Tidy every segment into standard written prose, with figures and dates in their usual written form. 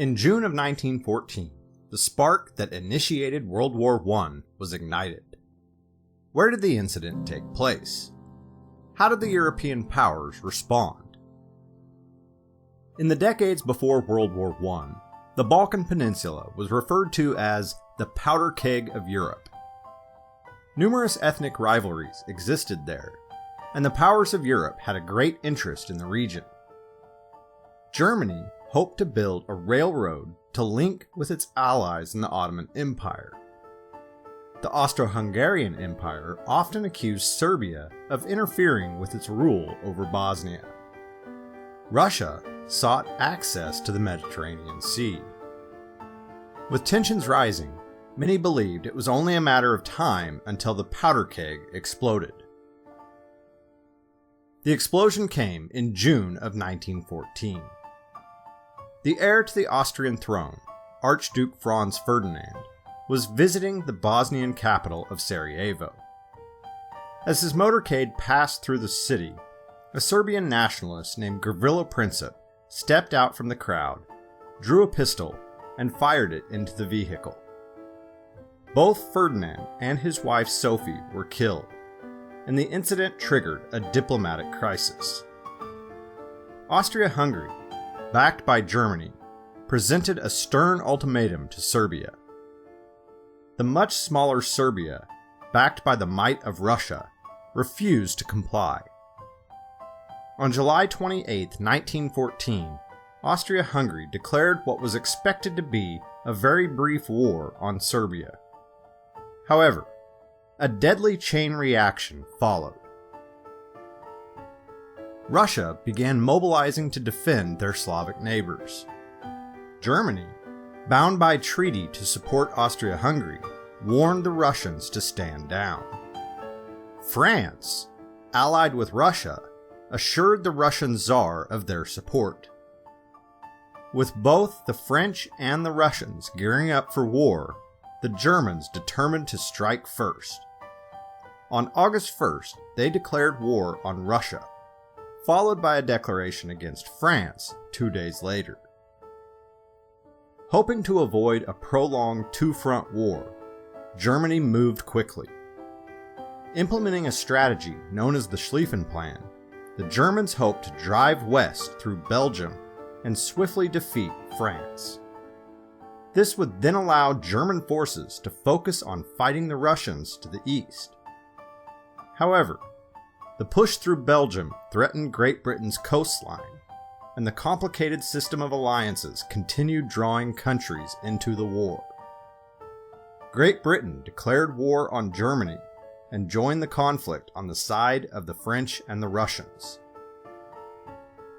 In June of 1914, the spark that initiated World War I was ignited. Where did the incident take place? How did the European powers respond? In the decades before World War I, the Balkan Peninsula was referred to as the powder keg of Europe. Numerous ethnic rivalries existed there, and the powers of Europe had a great interest in the region. Germany hoped to build a railroad to link with its allies in the Ottoman Empire. The Austro-Hungarian Empire often accused Serbia of interfering with its rule over Bosnia. Russia sought access to the Mediterranean Sea. With tensions rising, many believed it was only a matter of time until the powder keg exploded. The explosion came in June of 1914. The heir to the Austrian throne, Archduke Franz Ferdinand, was visiting the Bosnian capital of Sarajevo. As his motorcade passed through the city, a Serbian nationalist named Gavrilo Princip stepped out from the crowd, drew a pistol, and fired it into the vehicle. Both Ferdinand and his wife Sophie were killed, and the incident triggered a diplomatic crisis. Austria-Hungary, backed by Germany, presented a stern ultimatum to Serbia. The much smaller Serbia, backed by the might of Russia, refused to comply. On July 28, 1914, Austria-Hungary declared what was expected to be a very brief war on Serbia. However, a deadly chain reaction followed. Russia began mobilizing to defend their Slavic neighbors. Germany, bound by treaty to support Austria-Hungary, warned the Russians to stand down. France, allied with Russia, assured the Russian Tsar of their support. With both the French and the Russians gearing up for war, the Germans determined to strike first. On August 1st, they declared war on Russia, followed by a declaration against France 2 days later. Hoping to avoid a prolonged two-front war, Germany moved quickly. Implementing a strategy known as the Schlieffen Plan, the Germans hoped to drive west through Belgium and swiftly defeat France. This would then allow German forces to focus on fighting the Russians to the east. However, the push through Belgium threatened Great Britain's coastline, and the complicated system of alliances continued drawing countries into the war. Great Britain declared war on Germany and joined the conflict on the side of the French and the Russians.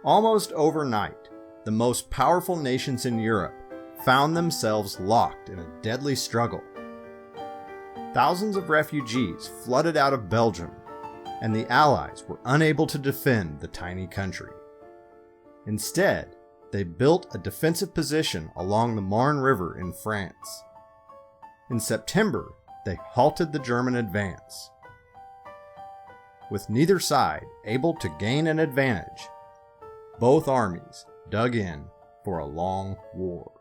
Almost overnight, the most powerful nations in Europe found themselves locked in a deadly struggle. Thousands of refugees flooded out of Belgium, and the Allies were unable to defend the tiny country. Instead, they built a defensive position along the Marne River in France. In September, they halted the German advance. With neither side able to gain an advantage, both armies dug in for a long war.